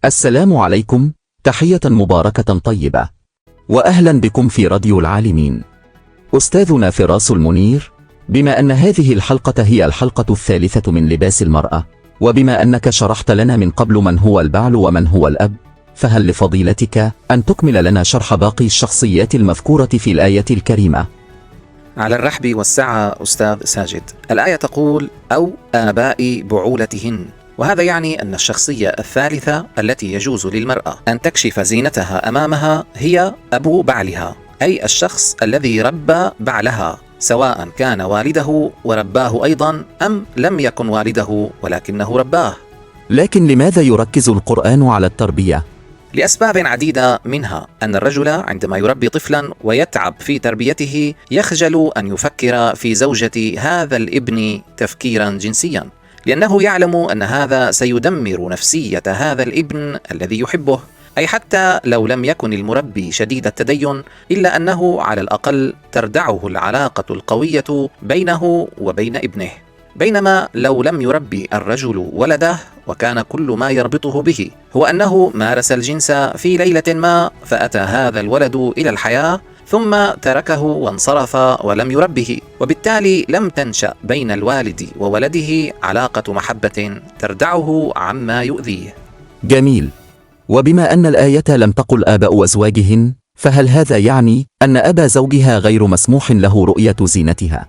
السلام عليكم، تحية مباركة طيبة، وأهلا بكم في راديو العالمين. أستاذنا فراس المنير، بما أن هذه الحلقة هي الحلقة الثالثة من لباس المرأة، وبما أنك شرحت لنا من قبل من هو البعل ومن هو الأب، فهل لفضيلتك أن تكمل لنا شرح باقي الشخصيات المذكورة في الآية الكريمة؟ على الرحب والسعة أستاذ ساجد. الآية تقول: أو آباء بعولتهن، وهذا يعني أن الشخصية الثالثة التي يجوز للمرأة أن تكشف زينتها أمامها هي أبو بعلها، أي الشخص الذي ربى بعلها، سواء كان والده ورباه أيضا أم لم يكن والده ولكنه رباه. لكن لماذا يركز القرآن على التربية؟ لأسباب عديدة، منها أن الرجل عندما يربي طفلا ويتعب في تربيته يخجل أن يفكر في زوجة هذا الابن تفكيرا جنسيا، لأنه يعلم أن هذا سيدمر نفسية هذا الابن الذي يحبه، أي حتى لو لم يكن المربي شديد التدين إلا أنه على الأقل تردعه العلاقة القوية بينه وبين ابنه. بينما لو لم يربي الرجل ولده وكان كل ما يربطه به هو أنه مارس الجنس في ليلة ما، فأتى هذا الولد إلى الحياة ثم تركه وانصرف ولم يربه، وبالتالي لم تنشأ بين الوالد وولده علاقة محبة تردعه عما يؤذيه. جميل. وبما أن الآية لم تقل آباء أزواجهن، فهل هذا يعني أن أبا زوجها غير مسموح له رؤية زينتها؟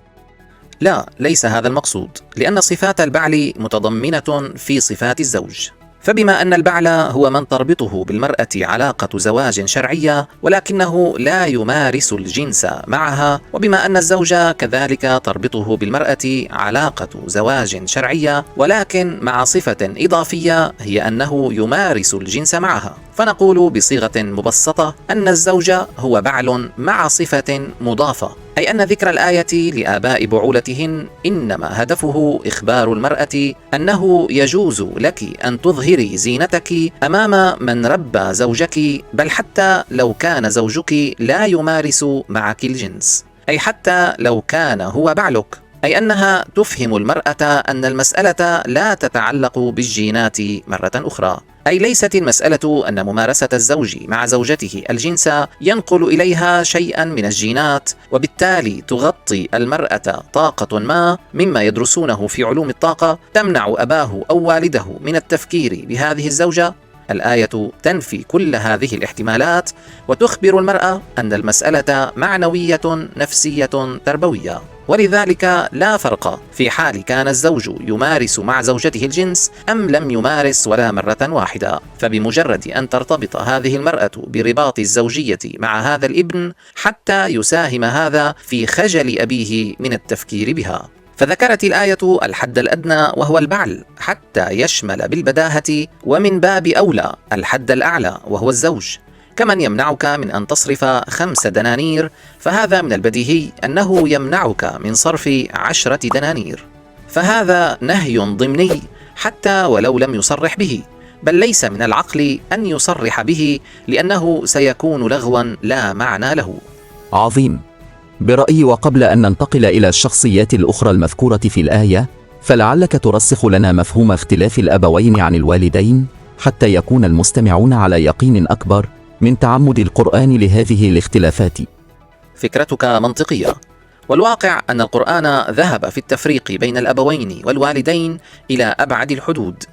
لا، ليس هذا المقصود، لأن صفات البعل متضمنة في صفات الزوج. فبما أن البعل هو من تربطه بالمرأة علاقة زواج شرعية ولكنه لا يمارس الجنس معها، وبما أن الزوج كذلك تربطه بالمرأة علاقة زواج شرعية ولكن مع صفة إضافية هي أنه يمارس الجنس معها، فنقول بصيغة مبسطة أن الزوج هو بعل مع صفة مضافة، أي أن ذكر الآية لآباء بعولتهن إنما هدفه إخبار المرأة أنه يجوز لك أن تظهري زينتك أمام من ربى زوجك، بل حتى لو كان زوجك لا يمارس معك الجنس، أي حتى لو كان هو بعلك، أي أنها تفهم المرأة أن المسألة لا تتعلق بالجينات مرة أخرى، أي ليست المسألة أن ممارسة الزوج مع زوجته الجنس ينقل إليها شيئا من الجينات وبالتالي تغطي المرأة طاقة ما مما يدرسونه في علوم الطاقة تمنع أباه أو والده من التفكير بهذه الزوجة. الآية تنفي كل هذه الاحتمالات وتخبر المرأة أن المسألة معنوية نفسية تربوية، ولذلك لا فرق في حال كان الزوج يمارس مع زوجته الجنس أم لم يمارس ولا مرة واحدة، فبمجرد أن ترتبط هذه المرأة برباط الزوجية مع هذا الابن حتى يساهم هذا في خجل أبيه من التفكير بها. فذكرت الآية الحد الأدنى وهو البعل حتى يشمل بالبداهة ومن باب أولى الحد الأعلى وهو الزوج. كمن يمنعك من أن تصرف 5 دنانير، فهذا من البديهي أنه يمنعك من صرف 10 دنانير، فهذا نهي ضمني حتى ولو لم يصرح به، بل ليس من العقل أن يصرح به لأنه سيكون لغوا لا معنى له. عظيم. برأيي، وقبل أن ننتقل إلى الشخصيات الأخرى المذكورة في الآية، فلعلك ترسخ لنا مفهوم اختلاف الأبوين عن الوالدين حتى يكون المستمعون على يقين أكبر من تعمد القرآن لهذه الاختلافات. فكرتك منطقية، والواقع أن القرآن ذهب في التفريق بين الأبوين والوالدين إلى أبعد الحدود.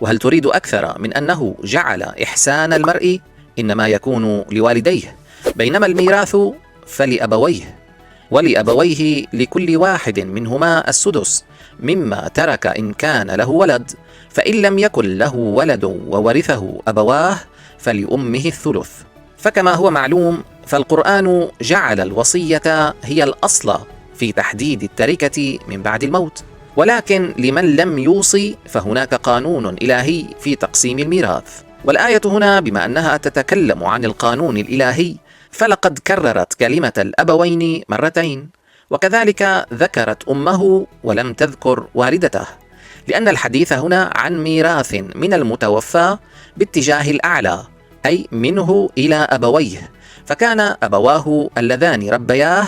وهل تريد أكثر من أنه جعل إحسان المرء إنما يكون لوالديه، بينما الميراث فلأبويه، ولأبويه لكل واحد منهما السدس مما ترك إن كان له ولد، فإن لم يكن له ولد وورثه أبواه فلأمه الثلث. فكما هو معلوم فالقرآن جعل الوصية هي الأصل في تحديد التركة من بعد الموت، ولكن لمن لم يوصي فهناك قانون إلهي في تقسيم الميراث. والآية هنا بما أنها تتكلم عن القانون الإلهي فلقد كررت كلمة الأبوين مرتين، وكذلك ذكرت أمه ولم تذكر والدته، لأن الحديث هنا عن ميراث من المتوفى باتجاه الأعلى، أي منه إلى أبويه، فكان أبواه اللذان ربياه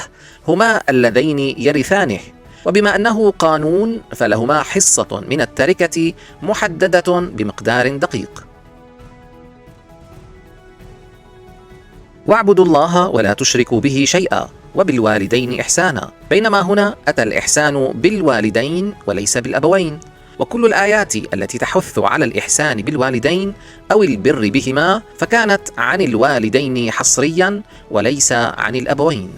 هما اللذين يرثانه، وبما أنه قانون فلهما حصة من التركة محددة بمقدار دقيق. واعبدوا الله ولا تشركوا به شيئا وبالوالدين إحسانا، بينما هنا أتى الإحسان بالوالدين وليس بالأبوين. وكل الآيات التي تحث على الإحسان بالوالدين أو البر بهما فكانت عن الوالدين حصريا وليس عن الأبوين.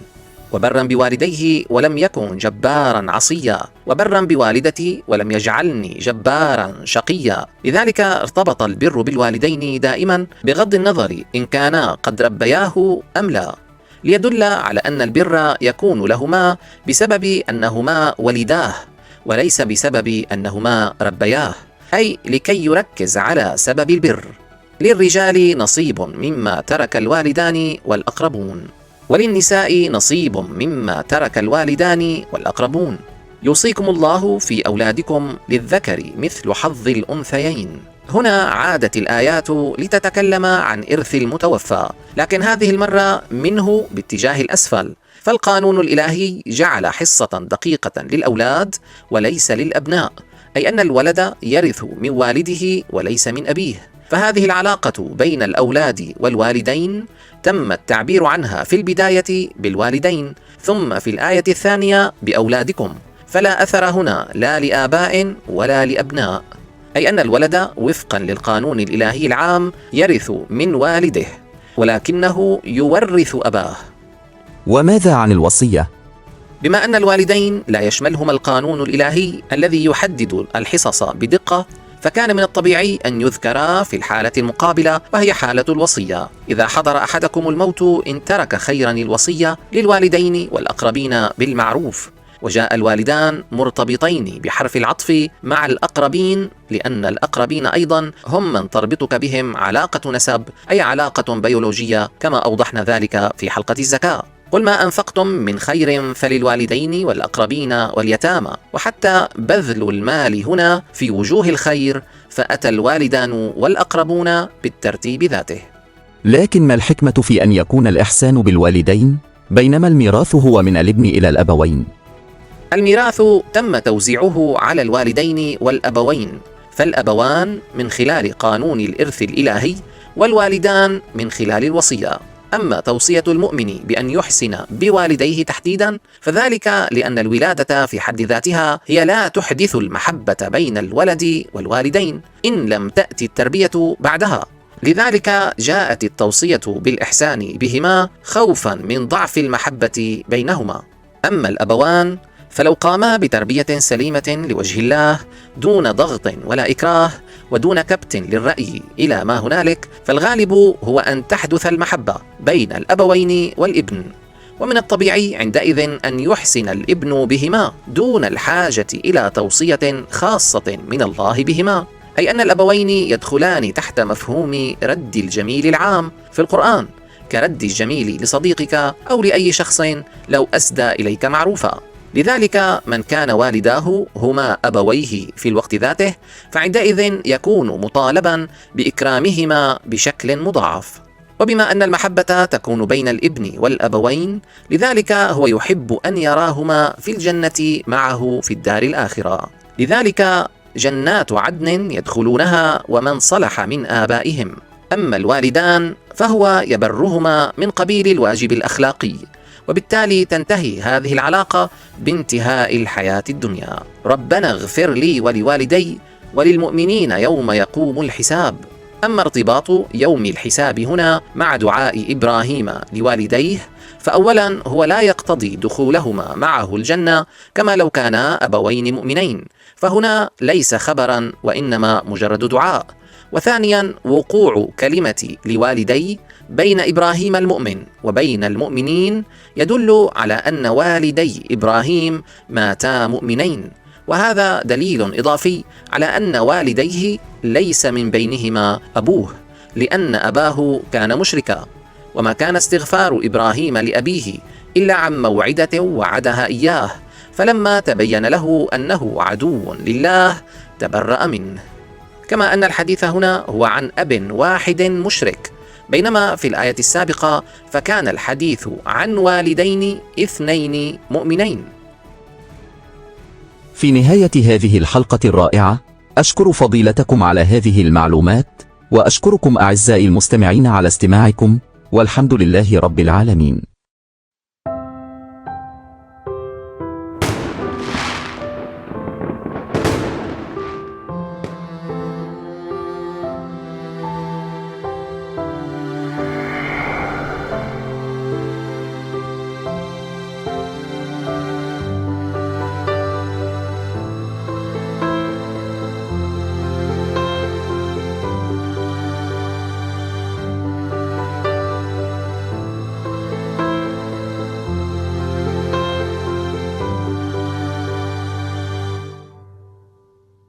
وبرا بوالديه ولم يكن جبارا عصيا، وبرا بوالدتي ولم يجعلني جبارا شقيا. لذلك ارتبط البر بالوالدين دائما بغض النظر إن كانا قد ربياه أم لا، ليدل على أن البر يكون لهما بسبب أنهما ولداه وليس بسبب أنهما ربياه، أي لكي يركز على سبب البر. للرجال نصيب مما ترك الوالدان والأقربون، وللنساء نصيب مما ترك الوالدان والأقربون. يوصيكم الله في أولادكم للذكر مثل حظ الأنثيين. هنا عادت الآيات لتتكلم عن إرث المتوفى، لكن هذه المرة منه باتجاه الأسفل، فالقانون الإلهي جعل حصة دقيقة للأولاد وليس للأبناء، أي أن الولد يرث من والده وليس من أبيه. فهذه العلاقة بين الأولاد والوالدين تم التعبير عنها في البداية بالوالدين، ثم في الآية الثانية بأولادكم، فلا أثر هنا لا لآباء ولا لأبناء، أي أن الولد وفقا للقانون الإلهي العام يرث من والده ولكنه يورث أباه. وماذا عن الوصية؟ بما أن الوالدين لا يشملهما القانون الإلهي الذي يحدد الحصص بدقة، فكان من الطبيعي أن يذكرا في الحالة المقابلة، وهي حالة الوصية. إذا حضر أحدكم الموت إن ترك خيرا الوصية للوالدين والأقربين بالمعروف. وجاء الوالدان مرتبطين بحرف العطف مع الأقربين، لأن الأقربين أيضا هم من تربطك بهم علاقة نسب، أي علاقة بيولوجية، كما أوضحنا ذلك في حلقة الزكاة. قل ما أنفقتم من خير فللوالدين والأقربين واليتامى، وحتى بذل المال هنا في وجوه الخير، فأتى الوالدان والأقربون بالترتيب ذاته. لكن ما الحكمة في أن يكون الإحسان بالوالدين بينما الميراث هو من الابن إلى الأبوين؟ الميراث تم توزيعه على الوالدين والأبوين، فالأبوان من خلال قانون الإرث الإلهي، والوالدان من خلال الوصية. أما توصية المؤمن بأن يحسن بوالديه تحديدا فذلك لأن الولادة في حد ذاتها هي لا تحدث المحبة بين الولد والوالدين إن لم تأتي التربية بعدها. لذلك جاءت التوصية بالإحسان بهما خوفا من ضعف المحبة بينهما. أما الأبوان فلو قاما بتربية سليمة لوجه الله دون ضغط ولا إكراه ودون كبت للرأي إلى ما هنالك، فالغالب هو أن تحدث المحبة بين الأبوين والابن، ومن الطبيعي عندئذ أن يحسن الابن بهما دون الحاجة إلى توصية خاصة من الله بهما، أي أن الأبوين يدخلان تحت مفهوم رد الجميل العام في القرآن، كرد الجميل لصديقك أو لأي شخص لو أسدى إليك معروفا. لذلك من كان والداه هما أبويه في الوقت ذاته فعندئذ يكون مطالبا بإكرامهما بشكل مضاعف. وبما أن المحبة تكون بين الابن والأبوين لذلك هو يحب أن يراهما في الجنة معه في الدار الآخرة. لذلك جنات عدن يدخلونها ومن صلح من آبائهم. أما الوالدان فهو يبرهما من قبيل الواجب الأخلاقي، وبالتالي تنتهي هذه العلاقة بانتهاء الحياة الدنيا. ربنا اغفر لي ولوالدي وللمؤمنين يوم يقوم الحساب. أما ارتباط يوم الحساب هنا مع دعاء إبراهيم لوالديه فأولا هو لا يقتضي دخولهما معه الجنة كما لو كانا أبوين مؤمنين، فهنا ليس خبرا وإنما مجرد دعاء. وثانيا وقوع كلمة لوالدي بين إبراهيم المؤمن وبين المؤمنين يدل على أن والدي إبراهيم ماتا مؤمنين، وهذا دليل إضافي على أن والديه ليس من بينهما أبوه، لأن أباه كان مشركا، وما كان استغفار إبراهيم لأبيه إلا عن موعدة وعدها إياه، فلما تبين له أنه عدو لله تبرأ منه. كما أن الحديث هنا هو عن أب واحد مشرك، بينما في الآية السابقة فكان الحديث عن والدين اثنين مؤمنين. في نهاية هذه الحلقة الرائعة أشكر فضيلتكم على هذه المعلومات، وأشكركم أعزائي المستمعين على استماعكم، والحمد لله رب العالمين.